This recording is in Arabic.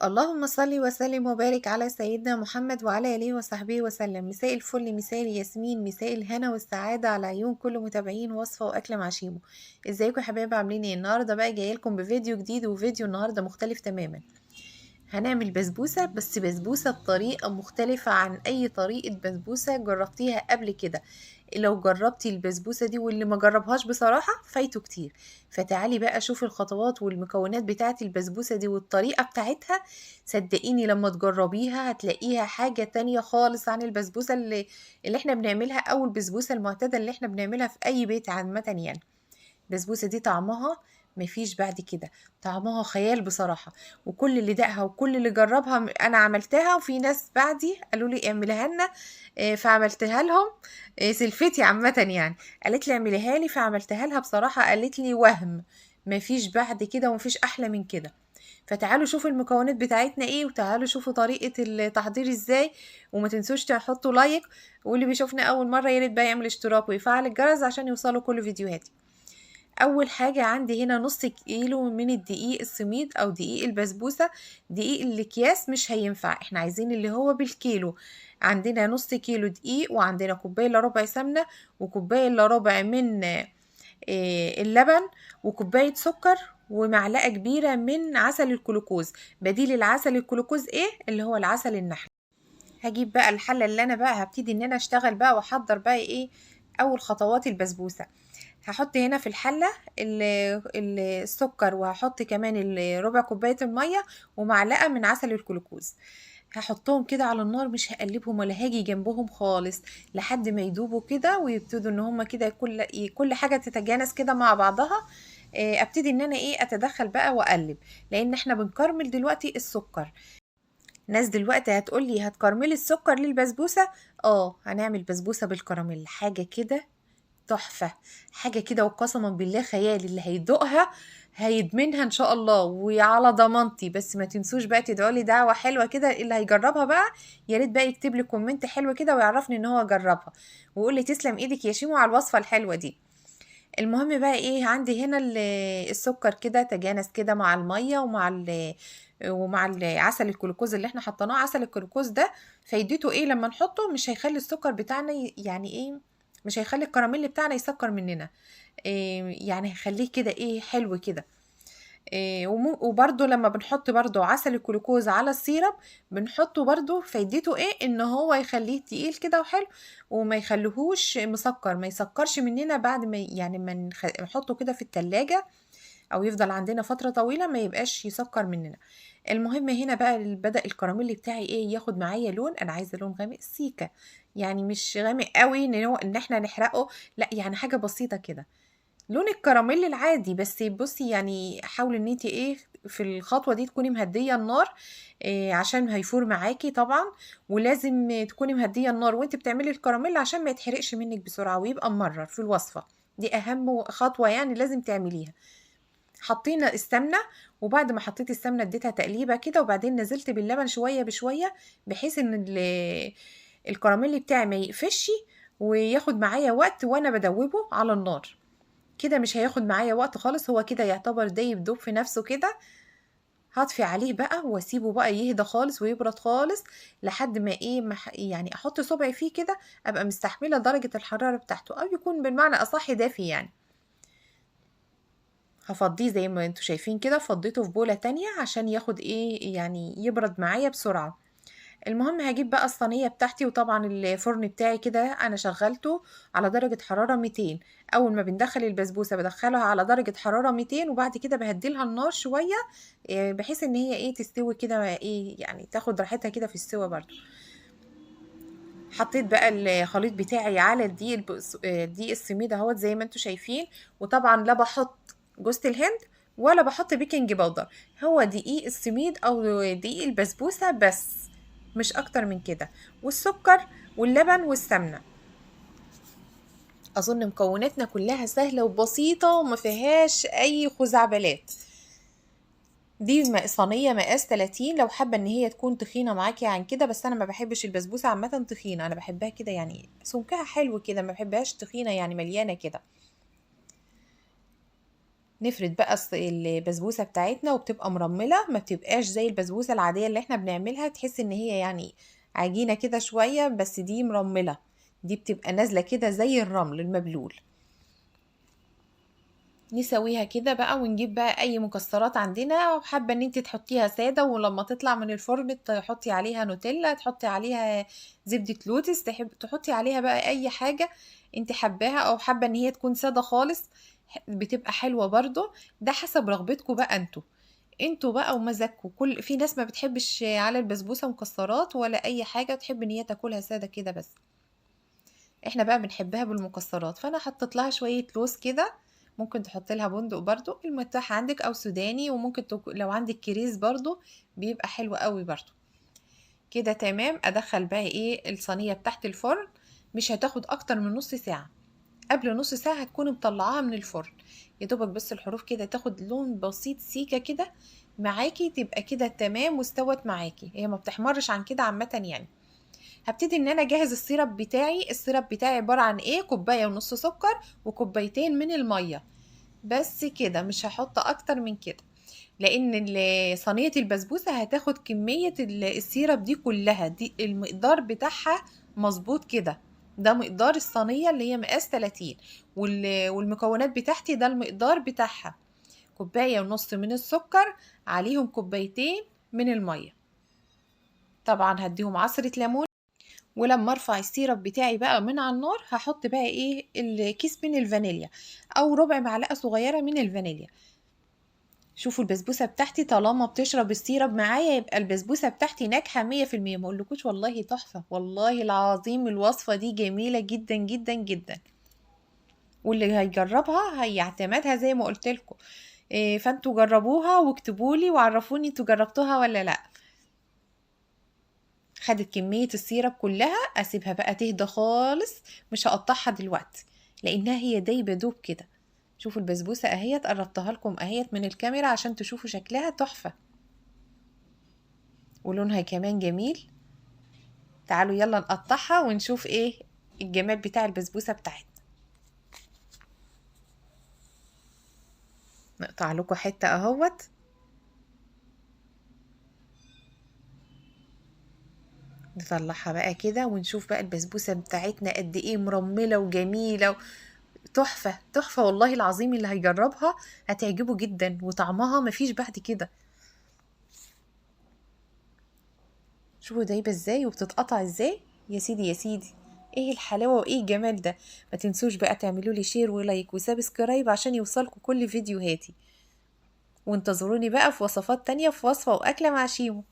اللهم صل وسلم وبارك على سيدنا محمد وعلى آله وصحبه وسلم. مساء الفل، مساء الياسمين، مساء الهنا والسعادة على عيون كل متابعين وصفة وأكل مع شيمو. ازيكم يا حبايب؟ عاملين ايه؟ النهاردة بقى جايه لكم بفيديو جديد، وفيديو النهاردة مختلف تماما. هنعمل بسبوسة، بس بسبوسة بطريقة مختلفة عن أي طريقة بسبوسة جربتيها قبل كده. لو جربتي البسبوسة دي، واللي ما جربهاش بصراحة فايته كتير. فتعالي بقى شوفي الخطوات والمكونات بتاعة البسبوسة دي والطريقة بتاعتها. صدقيني لما تجربيها هتلاقيها حاجة تانية خالص عن البسبوسة اللي احنا بنعملها، أو البسبوسة المعتادة اللي احنا بنعملها في أي بيت عامة يعني. البسبوسة دي طعمها مفيش بعد كده، طعمها خيال بصراحة. وكل اللي دقها وكل اللي جربها، انا عملتها وفي ناس بعدي قالوا لي اعمليها لنا. فعملتها لهم. سلفتي عامة يعني قالت لي اعمليها لي، فعملتها لها. بصراحة قالت لي وهم مفيش بعد كده ومفيش احلى من كده. فتعالوا شوفوا المكونات بتاعتنا ايه، وتعالوا شوفوا طريقة التحضير ازاي. وما تنسوش تحطوا لايك، واللي بيشوفنا اول مرة ياريت بقى يعمل اشتراك ويفعل الجرس عشان يوصلوا كل فيديوهاتي. اول حاجة عندي هنا نص كيلو من الدقيق السميد او دقيق البسبوسة. دقيق الاكياس مش هينفع، احنا عايزين اللي هو بالكيلو. عندنا نص كيلو دقيق، وعندنا كوباية الا ربع سمنة، وكوباية الا ربع من اللبن، وكوباية سكر، ومعلقة كبيرة من عسل الكلوكوز. بديل العسل الكلوكوز ايه؟ اللي هو العسل النحل. هجيب بقى الحلة اللي انا بقى هبتدي ان انا اشتغل بقى واحضر بقى ايه. اول خطوات البسبوسة. هحط هنا في الحلة السكر، وهحط كمان ربع كوباية المية، ومعلقة من عسل الكلوكوز. هحطهم كده على النار، مش هقلبهم ولا هاجي جنبهم خالص لحد ما يدوبوا كده ويبتدوا ان هما كده كل حاجة تتجانس كده مع بعضها. ابتدي ان انا ايه اتدخل بقى واقلب، لان احنا بنكرمل دلوقتي السكر. ناس دلوقتي هتقولي هتكرملي السكر للبسبوسة. اه، هنعمل بسبوسة بالكراميل، حاجة كده تحفة. حاجة كده وقسما بالله خيال، اللي هيدوقها هيدمنها ان شاء الله وعلى ضمانتي. بس ما تنسوش بقى تدعوا لي دعوة حلوة كده، اللي هيجربها بقى يا ريت بقى يكتب لي كومنت حلو كده ويعرفني ان هو جربها، ويقول لي تسلم ايدك يا شيمو على الوصفة الحلوة دي. المهم بقى ايه، عندي هنا السكر كده تجانس كده مع المية ومع عسل الجلوكوز اللي احنا حطيناه. عسل الجلوكوز ده فايدته ايه؟ لما نحطه مش هيخلي السكر بتاعنا يعني ايه، مش هيخلي الكراميل بتاعنا يسكر مننا. إيه يعني، هيخليه كده ايه حلو كده. إيه وبرده لما بنحط برده عسل الجلوكوز على السيرب، بنحطه برده فايدته ايه؟ ان هو يخليه تقيل كده وحلو، وما يخليهوش مسكر، ما يسكرش مننا بعد ما يعني ما نحطه كده في التلاجة، او يفضل عندنا فترة طويلة ما يبقاش يسكر مننا. المهم هنا بقى بدأ الكراميل بتاعي ايه ياخد معايا لون. انا عايزة لون غامق سيكة، يعني مش غامق قوي ان احنا نحرقه، لا يعني حاجة بسيطة كده، لون الكراميل العادي. بس بصي يعني حاولي ان انت ايه في الخطوة دي تكوني مهدية النار، إيه عشان هيفور معاكي طبعا. ولازم تكوني مهدية النار وانت بتعملي الكراميل عشان ما يتحرقش منك بسرعة ويبقى ممرر في الوصفة. دي اهم خطوة يعني لازم تعمليها. حطينا السمنة، وبعد ما حطيت السمنة اديتها تقليبة كده، وبعدين نزلت باللبن شوية بشوية، بحيث ان الكراميل بتاعي ما يقفش وياخد معايا وقت وانا بدوبه على النار. كده مش هياخد معايا وقت خالص، هو كده يعتبر دايب دوب في نفسه كده. هطفي عليه بقى واسيبه بقى يهدى خالص ويبرد خالص، لحد ما ايه يعني احط صبعي فيه كده، ابقى مستحملة درجة الحرارة بتاعته، او يكون بالمعنى اصح دافي يعني. هفضيه زي ما انتوا شايفين كده، فضيته في بولة تانية عشان ياخد ايه يعني يبرد معايا بسرعة. المهم هجيب بقى الصينية بتاعتي، وطبعا الفرن بتاعي كده انا شغلته على درجة حرارة 200. اول ما بندخل البسبوسة بدخلها على درجة حرارة 200، وبعد كده بهديلها النار شوية، بحيث ان هي ايه تستوي كده، ايه يعني تاخد راحتها كده في السوا برضو. حطيت بقى الخليط بتاعي على الدقيق السميد اهوت زي ما انتوا شايفين. وطبعا لا بحط جوز الهند ولا بحط بيكنج باودر، هو دقيق السميد او دقيق البسبوسة بس، مش اكتر من كده. والسكر واللبن والسمنة. اظن مكوناتنا كلها سهلة وبسيطة وما فيهاش اي خزعبلات. دي صينيه مقاس 30، لو حابه ان هي تكون تخينه معاكي عن كده، بس انا ما بحبش البسبوسه عامه تخينه، انا بحبها كده يعني سمكها حلو كده، ما بحبهاش تخينه يعني مليانه كده. نفرد بقى البسبوسة بتاعتنا، وبتبقى مرملة، ما بتبقاش زي البسبوسة العادية اللي احنا بنعملها تحس ان هي يعني عجينة كده شوية، بس دي مرملة، دي بتبقى نازلة كده زي الرمل المبلول. نسويها كده بقى، ونجيب بقى اي مكسرات عندنا، وحابه ان انت تحطيها ساده، ولما تطلع من الفرن تحطي عليها نوتيلا، تحطي عليها زبده لوتس، تحب تحطي عليها بقى اي حاجه انت حباها، او حابه ان هي تكون ساده خالص بتبقى حلوه برضو. ده حسب رغبتكم بقى انتوا بقى ومزاجكم. في ناس ما بتحبش على البسبوسه مكسرات ولا اي حاجه، تحب ان هي تاكلها ساده كده بس. احنا بقى بنحبها بالمكسرات، فانا حطيت لها شويه لوز كده، ممكن تحط لها بندق برضو المتاح عندك او سوداني، وممكن لو عندك كريز برضو بيبقى حلو قوي برضو. كده تمام. ادخل بقى ايه الصينيه بتاعت الفرن، مش هتاخد اكتر من نص ساعه، قبل نص ساعه هتكون مطلعاها من الفرن، يا دوبك بس الحروف كده تاخد لون بسيط سيكه كده معاكي، تبقى كده تمام واستوت معاكي، هي ما بتحمرش عن كده عامه يعني. هبتدي ان انا اجهز السيرب بتاعي. السيرب بتاعي عبارة عن ايه؟ كوباية ونص سكر وكوبايتين من المية، بس كده، مش هحط اكتر من كده، لان صينية البسبوسة هتاخد كمية السيرب دي كلها، دي المقدار بتاعها مظبوط كده، ده مقدار الصينية اللي هي مقاس 30، والمكونات بتاعتي ده المقدار بتاعها، كوباية ونص من السكر عليهم كوبايتين من المية. طبعا هديهم عصرة ليمون. ولما ارفع السيرب بتاعي بقى من على النار، هحط بقى ايه الكيس من الفانيليا، او ربع معلقه صغيره من الفانيليا. شوفوا البسبوسه بتاعتي طالما بتشرب السيرب معايا، يبقى البسبوسه بتاعتي ناجحه 100%. ما اقولكوش والله تحفه، والله العظيم الوصفه دي جميله جدا جدا جدا، واللي هيجربها هيعتمدها زي ما قلت لكم. فانتوا جربوها واكتبولي وعرفوني انتوا جربتوها ولا لا. خدت كمية السيرب كلها، اسيبها بقى تهدى خالص، مش هقطعها دلوقتي لانها هي دايبة دوب كده. شوفوا البسبوسة اهيت، قربتها لكم اهيت من الكاميرا عشان تشوفوا شكلها تحفة، ولونها كمان جميل. تعالوا يلا نقطعها ونشوف ايه الجمال بتاع البسبوسة بتاعتنا. نقطع لكم حتة اهوت، نطلعها بقى كده ونشوف بقى البسبوسة بتاعتنا قد ايه مرملة وجميلة، تحفة تحفة والله العظيم. اللي هيجربها هتعجبه جدا، وطعمها مفيش بعد كده. شوفوا دايبة ازاي وبتتقطع ازاي، يا سيدي يا سيدي، ايه الحلاوة وايه الجمال ده. ما تنسوش بقى تعملوا لي شير ولايك وسبسكرايب عشان يوصلكوا كل فيديوهاتي، وانتظروني بقى في وصفات تانية، في وصفة واكلة مع شيمو.